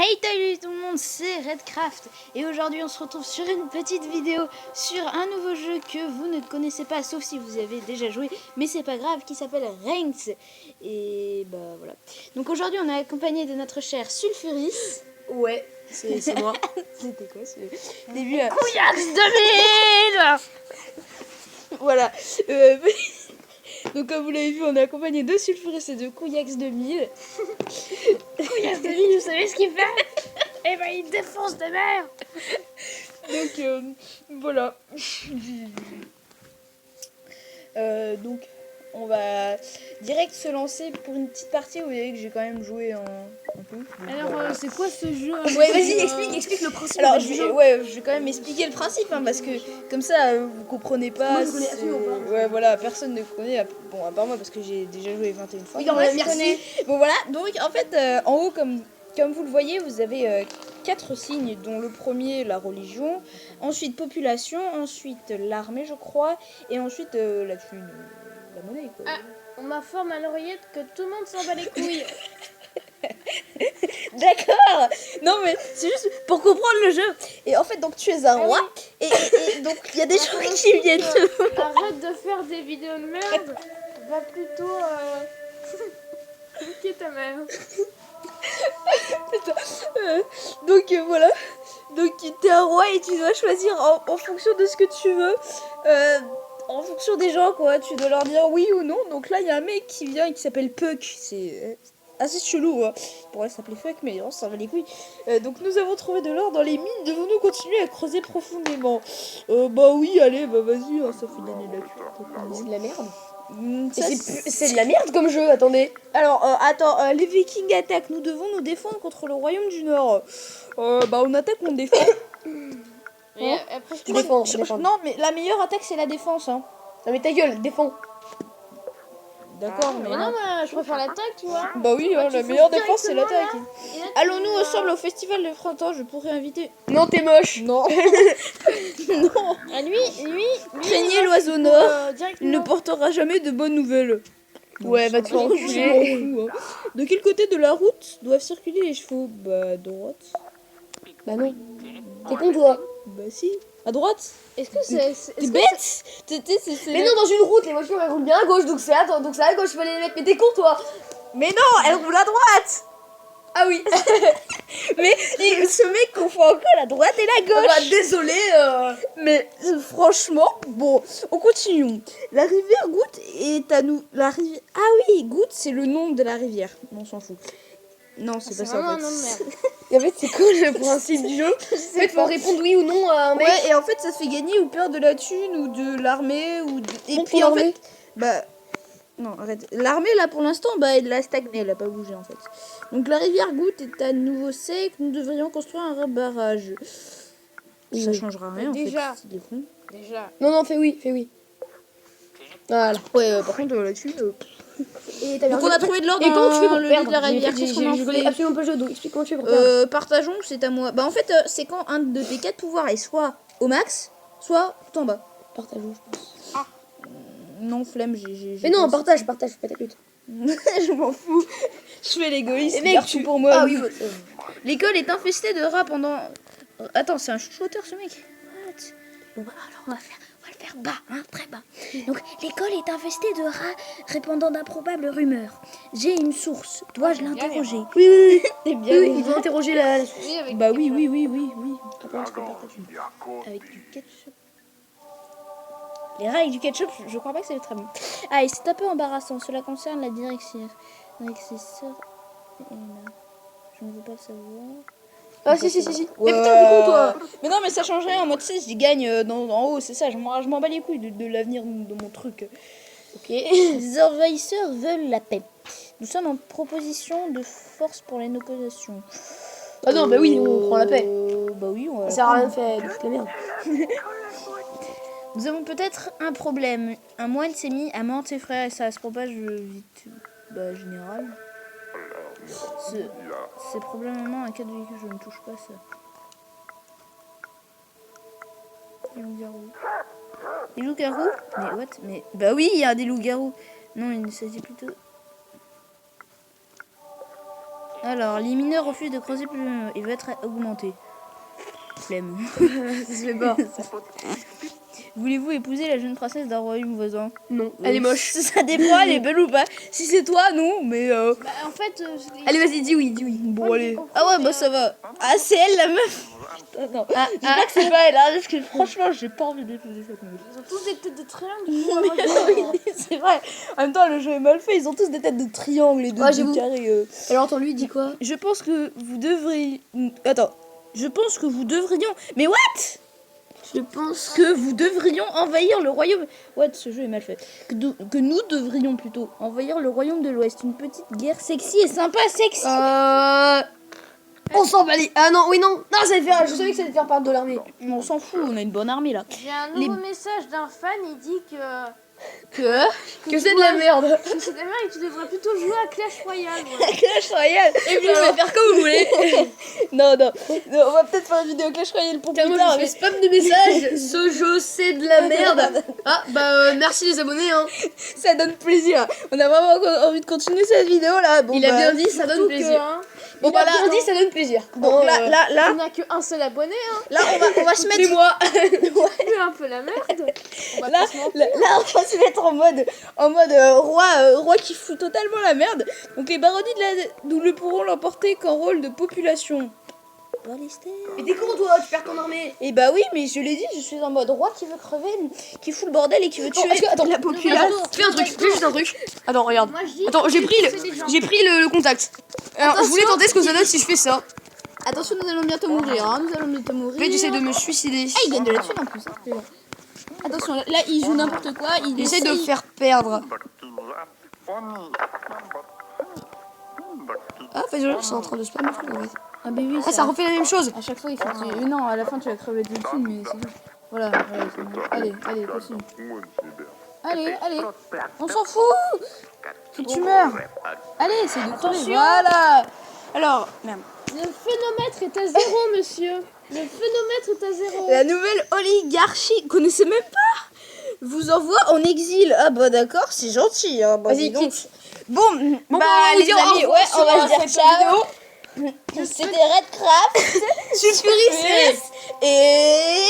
Hey salut tout le monde, c'est Redcraft et aujourd'hui on se retrouve sur une petite vidéo sur un nouveau jeu que vous ne connaissez pas sauf si vous avez déjà joué, mais c'est pas grave, qui s'appelle Ranks. Et bah voilà. Donc aujourd'hui on est accompagné de notre cher Sulfuris. Ouais, c'est moi. C'était quoi ce début Couillax 2000. Voilà. Donc comme vous l'avez vu, on est accompagné de Sulfuris et de Couillax 2000. Couillax 2000, vous savez ce qu'il fait? Eh ben il défonce des mères. Donc voilà. Donc on va direct se lancer pour une petite partie. Vous voyez que j'ai quand même joué un peu. Alors c'est quoi ce jeu? Ouais, vas-y, explique le principe. Alors je vais quand même expliquer le principe parce que comme ça vous comprenez pas. Moi, je connais absolument pas. Ouais voilà, personne ne connaît, bon à part moi parce que j'ai déjà joué 21 fois. Oui, non, merci. Connais. Bon voilà, donc en fait en haut comme vous le voyez, vous avez 4 signes, dont le premier la religion, ensuite population, ensuite l'armée je crois, et ensuite la thune, la monnaie quoi. Ah, on m'informe à l'oreillette que tout le monde s'en bat les couilles. D'accord. Non mais c'est juste pour comprendre le jeu. Et en fait donc tu es un roi et donc il y a des gens qui viennent te... Arrête de faire des vidéos de merde. Va plutôt niquer ta mère. Donc voilà. Donc tu es un roi et tu dois choisir en fonction de ce que tu veux. En fonction des gens quoi, tu dois leur dire oui ou non. Donc là il y a un mec qui vient et qui s'appelle Puck. C'est assez chelou, hein. Il pourrait s'appeler Fuck, mais non, ça va les couilles. Donc nous avons trouvé de l'or dans les mines. Devons-nous continuer à creuser profondément? Bah oui, allez, bah vas-y, hein, ça fait gagner de la thune. C'est de la merde. C'est de la merde comme jeu, attendez. Alors, attends, les Vikings attaquent. Nous devons nous défendre contre le Royaume du Nord. Bah on attaque, on défend. Et après je défends. Non, mais la meilleure attaque c'est la défense. Hein. Non mais ta gueule, défends. D'accord, mais non, non. moi je préfère l'attaque, tu vois. Bah oui, hein, tu la fonces meilleure défense c'est directement, l'attaque. là. Allons-nous ensemble au festival de printemps? Je pourrais inviter. Non, t'es moche. Non. Non. Ah, lui, Craignez l'oiseau nord. Il ne directement. portera jamais de bonnes nouvelles. Ouais, va te faire enculer. De quel côté de la route doivent circuler les chevaux? Bah à droite. Bah non. T'es con toi. Bah si. À droite. Est-ce que c'est. T'es bête. Mais non, dans une route, les voitures elles roulent bien à gauche, donc c'est à gauche, il fallait les mettre. Mais t'es con toi. Mais non, elle roule à droite. Ah oui. Mais ce mec confond encore la droite et la gauche. Bah désolé. Mais franchement, bon, on continue. La rivière Goutte est à nous. La rivière. Ah oui, Goutte, c'est le nom de la rivière. On s'en fout. Non, c'est pas ça en fait. Un nom de merde. Et en fait, c'est quoi le principe du jeu? En fait, faut répondre oui ou non à un mec. Ouais, et en fait, ça te fait gagner ou perdre de la thune ou de l'armée ou de... Et Bon, puis pour en l'armée. fait, bah non, arrête. L'armée là pour l'instant, bah elle a stagné, elle a pas bougé en fait. Donc la rivière Goutte est à nouveau sec. Nous devrions construire un barrage. Ça Oui. changera rien Déjà. en fait. Il est con. Déjà. Non, fais oui. Voilà. Ouais, par contre la thune. Et Donc on a trouvé de l'or Et comment tu fais dans pour le perdre lit de la rivière. Qu'est-ce qu'on en Je connais fait? absolument pas le jeu, donc explique comment tu fais pour perdre. Partageons, c'est à moi. Bah en fait, c'est quand un de tes 4 pouvoirs est soit au max, soit tout en bas. Partageons, je pense. Non, flemme, j'ai Mais non, partage, fais pas ta lutte. je m'en fous. Je fais l'égoïste. Et mec, garde tout pour moi. Ah oui, L'école est infestée de rats pendant... Attends, c'est un chuchoteur ce mec. What? Bon, bah, alors on va le faire bas, hein, très bas. Donc, l'école est infestée de rats répandant d'improbables rumeurs. J'ai une source. Dois-je l'interroger? Oui. C'est bien. Oui, il faut interroger la source. Bah oui. Avec du ketchup. Les rats avec du ketchup, je crois pas que c'est très bon. Ah, et c'est un peu embarrassant. Cela concerne la direction. Avec ses sœurs. Et là. Je ne veux pas le savoir. Ah si. Ouais. Mais putain, t'es con toi. Mais non, mais ça change rien. Moi, tu sais, j'y gagne en haut, c'est ça. Je m'en bats les couilles de l'avenir de mon truc. Ok. Les envahisseurs veulent la paix. Nous sommes en proposition de force pour les négociations. Ah non, bah oui, on prend la paix. Bah oui, on va. Ça sert à rien de faire de foutre la merde. Nous avons peut-être un problème. Un moine s'est mis à mordre ses frères et ça se propage vite. Bah, général. C'est probablement un cas de véhicule, je ne touche pas ça. Les loups-garous. Les loups-garous? Mais what? Mais bah oui, il y a des loups-garous. Non, il s'agit plutôt... Alors, les mineurs refusent de creuser plus. Il va être augmenté. Flemme. Ça se fait pas. Voulez-vous épouser la jeune princesse d'un royaume voisin? Non, elle est moche. Ça dépend, elle est belle ou pas. Si c'est toi, non, mais. Bah, en fait, Allez, vas-y, dis oui, dis oui. Bon, moi, allez. j'ai compris, Ah ouais, mais, bah ça va. Ah, c'est elle la meuf. Non, je dis pas que c'est pas elle, hein, parce que franchement, j'ai pas envie d'épouser cette meuf. ils ont tous des têtes de triangle. Du coup, moi, Oui, c'est vrai. En même temps, le jeu est mal fait. Ils ont tous des têtes de triangle et de, Ouais, de j'avoue. carrés. Alors, attends, lui, il dit quoi? Je pense que vous devriez. Attends. Je pense que vous devrions. Mais what? Je pense Que vous devrions envahir le royaume. What? Ce jeu est mal fait. Que nous devrions plutôt envahir le royaume de l'Ouest. Une petite guerre sexy et sympa, sexy. On s'en bat les... Ah non, oui, non. Non, ça allait faire... Je savais que ça allait faire part de l'armée. On s'en fout, on a une bonne armée là. J'ai un nouveau message d'un fan, il dit Que c'est de la merde. que c'est des et que tu devrais plutôt jouer à Clash Royale. Ouais. Clash Royale. Et puis, on va faire comme vous voulez. Non, on va peut-être faire une vidéo Clash Royale pour plus Moi, tard. je fais spam de messages. Ce jeu, c'est de la merde. Ah, bah, merci les abonnés, hein. Ça donne plaisir. On a vraiment envie de continuer cette vidéo là. Bon, Il a bah, bien dit, ça donne Surtout plaisir. hein, Bon, Il bah a là, bien dit, ça donne plaisir. donc Bon, là, il n'y a qu'un seul abonné, hein. là, on va se mettre. c'est moi. C'est un peu la merde. On va Là, pas se mentir. là, on va se mettre en mode roi qui fout totalement la merde. Donc les baronnies nous ne pourrons l'emporter qu'en rôle de population. Mais t'es con, toi, tu perds ton armée. Et bah oui, mais je l'ai dit, je suis en mode roi qui veut crever, qui fout le bordel et qui veut tuer la population. Fais un truc, fais juste un truc. Attends, regarde. Moi, je dis Attends, j'ai pris c'est des gens. le contact. Alors, je voulais tenter ce que ça donne si je fais ça. Attention, nous allons bientôt mourir, hein, nous allons bientôt mourir. En fait, j'essaie de me suicider. Ah, il gagne de la thune en plus. Hein. Attention, là, il joue n'importe quoi. Il J'essaie essaye de me faire perdre. Ah, fait c'est en train de spammer en fait. Ah, bah oui, Ah, ça refait la même chose. à chaque fois, il faut que tu... Non, à la fin, tu vas crever de thune, mais c'est tout. Voilà, c'est bon. Allez, continue. Allez, on s'en fout. Faut que tu meurs. Allez, c'est de crever. Attention. Voilà. Alors, merde. Le phénomètre est à 0, monsieur. Le phénomètre est à 0. La nouvelle oligarchie, vous connaissez même pas, vous envoie en exil. Ah bah d'accord, c'est gentil. Hein. Bah, Vas-y, dis donc. quitte. Bon, Bon, bah on va les dire au amis, revoir ouais, on va sur se dire cette ciao. C'était Redcraft. Sulfuris. Et